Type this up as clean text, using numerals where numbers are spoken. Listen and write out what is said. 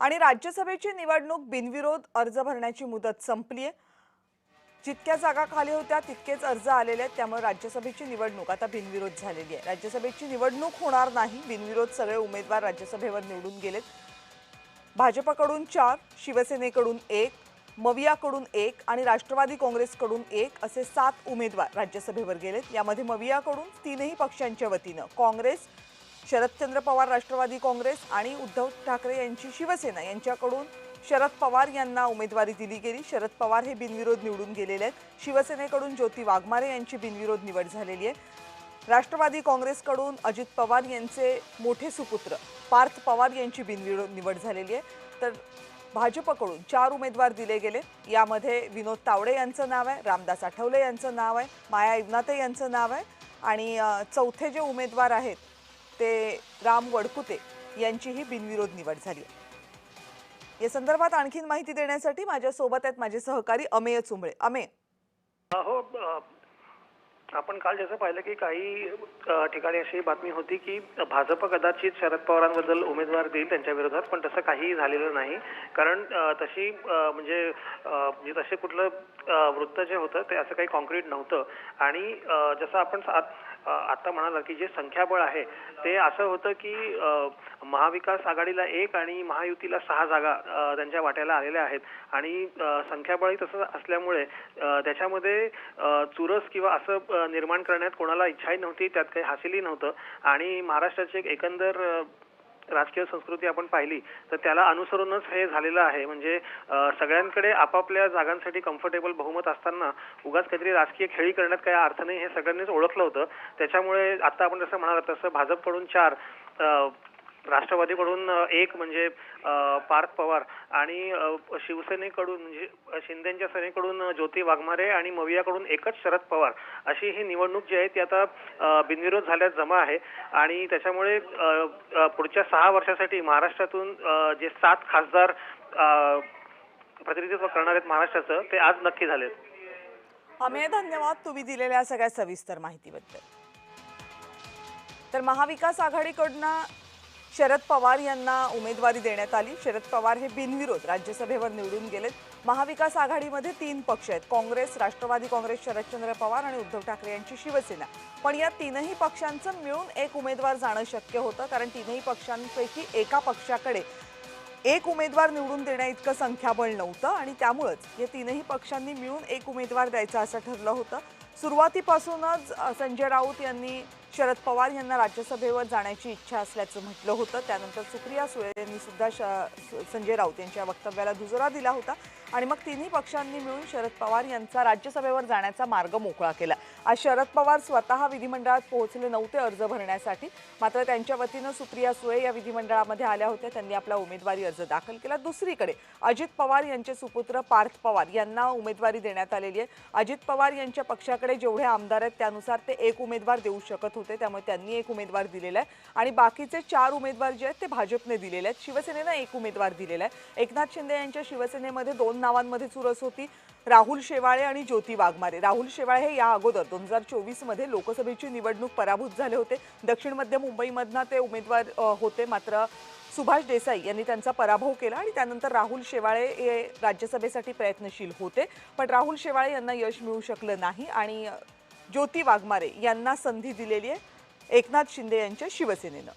आणि राज्यसभेची निवडणूक बिनविरोध अर्ज भरण्याची मुदत संपली आहे। जितक्या जागा खाली होत्या तितकेच अर्ज आलेले आहेत, त्यामुळे राज्यसभेची निवडणूक आता बिनविरोध झालेली आहे। राज्यसभेची निवडणूक होणार नाही, बिनविरोध सगळे उमेदवार राज्यसभेवर निवडून गेलेत। भाजपकडून 4, शिवसेनेकडून 1, मवियाकडून 1 आणि राष्ट्रवादी काँग्रेसकडून 1 असे 7 उमेदवार राज्यसभेवर गेलेत। यामध्ये मवियाकडून तीनही पक्षांच्या वतीनं काँग्रेस, शरदचंद्र पवार राष्ट्रवादी काँग्रेस आणि उद्धव ठाकरे यांची शिवसेना यांच्याकडून शरद पवार यांना उमेदवारी दिली गेली। शरद पवार हे बिनविरोध निवडून गेलेले आहेत। शिवसेनेकडून ज्योती वाघमारे यांची बिनविरोध निवड झालेली आहे। राष्ट्रवादी काँग्रेसकडून अजित पवार यांचे मोठे सुपुत्र पार्थ पवार यांची बिनविरोध निवड झालेली आहे। तर भाजपकडून 4 उमेदवार दिले गेले। यामध्ये विनोद तावडे यांचं नाव आहे, रामदास आठवले यांचं नाव आहे, माया इवनाते यांचं नाव आहे आणि चौथे जे उमेदवार आहेत ते राम वडकुते यांचीही बिनविरोध निवड झाली आहे। या संदर्भात आणखीन माहिती देण्यासाठी माझ्या सोबत आहेत माझे सहकारी अमेय चुंबळे। अमेय, हो, आपण काल जसं पाहिलं की काही ठिकाणी अशी बातमी होती की भाजप कदाचित शरद पवारांबद्दल उमेदवार देईल त्यांच्या विरोधात, पण तसं काहीही झालेलं नाही। कारण तशी म्हणजे तसे कुठलं वृत्त जे होतं ते असं काही कॉन्क्रीट नव्हतं। आणि जसं आपण आता म्हणाला की जे संख्याबळ आहे ते असं होतं की महाविकास आघाडीला 1 आणि महायुतीला 6 जागा त्यांच्या वाट्याला आलेल्या आहेत आणि संख्याबळही तसं असल्यामुळे त्याच्यामध्ये चुरस किंवा असं निर्माण करण्यात कोणाला इच्छाही नव्हती, त्यात काही हासिलही नव्हतं। आणि महाराष्ट्राची एक एकंदर राजकीय संस्कृती आपण पाहिली तर त्याला अनुसरूनच हे झालेलं आहे। म्हणजे सगळ्यांकडे आपापल्या जागांसाठी कम्फर्टेबल बहुमत असताना उगाच काहीतरी राजकीय खेळी करण्यात काही अर्थ नाही हे सगळ्यांनीच ओळखलं होतं। त्याच्यामुळे आता आपण जसं म्हणाल तसं भाजपकडून 4, राष्ट्रवादीकडून 1 म्हणजे पार्थ पवार आणि शिवसेनेकडून म्हणजे शिंदेच्या सेनेकडून ज्योती वाघमारे आणि मवियाकडून 1च शरद पवार अशी ही निवडणूक जी आहे ती आता बिनविरोध झाल्यास जमा आहे। आणि त्याच्यामुळे पुढच्या 6 वर्षासाठी महाराष्ट्रातून जे 7 खासदार प्रतिनिधित्व करणार आहेत महाराष्ट्राचं ते आज नक्की झालेत। अमेय, धन्यवाद तुम्ही दिलेल्या सगळ्या सविस्तर माहितीबद्दल। तर महाविकास आघाडीकडून शरद पवार यांना उमेदवारी देण्यात आली। शरद पवार हे बिनविरोध राज्यसभेवर निवडून गेलेत। महाविकास आघाडीमध्ये 3 पक्ष आहेत, काँग्रेस, राष्ट्रवादी काँग्रेस, शरदचंद्र पवार आणि उद्धव ठाकरे यांची शिवसेना। पण या तीनही पक्षांचं मिळून एक उमेदवार जाणं शक्य होतं, कारण तीनही पक्षांपैकी एका पक्षाकडे एक उमेदवार निवडून देण्या इतकं संख्याबळ नव्हतं आणि त्यामुळेच या तीनही पक्षांनी मिळून एक उमेदवार द्यायचं असं ठरलं होतं। सुरुवातीपासूनच संजय राऊत यांनी शरद पवार यांना राज्यसभेवर जाण्याची इच्छा असल्याचं म्हटलं होतं। त्यानंतर सुप्रिया सुळे यांनी सुद्धा संजय राऊत यांच्या वक्तव्याला दुजोरा दिला होता आणि मग तिन्ही पक्षांनी मिळून शरद पवार यांचा राज्यसभेवर जाण्याचा मार्ग मोकळा केला। आज शरद पवार स्वतः विधिमंडळात पोहोचले नव्हते अर्ज भरण्यासाठी, मात्र त्यांच्या वतीनं सुप्रिया सुळे या विधिमंडळामध्ये आल्या होत्या, त्यांनी आपला उमेदवारी अर्ज दाखल केला। दुसरीकडे अजित पवार यांचे सुपुत्र पार्थ पवार यांना उमेदवारी देण्यात आलेली आहे। अजित पवार यांच्या पक्षाकडे जेवढे आमदार आहेत त्यानुसार ते एक उमेदवार देऊ शकत होते, त्यामुळे त्यांनी एक उमेदवार दिलेला आहे आणि बाकीचे 4 उमेदवार जे आहेत ते भाजपने दिलेले आहेत। शिवसेनेनं एक उमेदवार दिलेला आहे। एकनाथ शिंदे यांच्या शिवसेनेमध्ये 2 नावांमध्ये चुरस होती, राहुल शेवाळे आणि ज्योती वाघमारे। राहुल शेवाळे हे या अगोदर 2024 मध्ये लोकसभेची निवडणूक पराभूत झाले होते। दक्षिण मध्य मुंबईमधनं ते उमेदवार होते, मात्र सुभाष देसाई यांनी त्यांचा पराभव केला आणि त्यानंतर राहुल शेवाळे हे राज्यसभेसाठी प्रयत्नशील होते, पण राहुल शेवाळे यांना यश मिळू शकलं नाही आणि ज्योती वाघमारे यांना संधी दिलेली आहे एकनाथ शिंदे यांच्या शिवसेनेनं।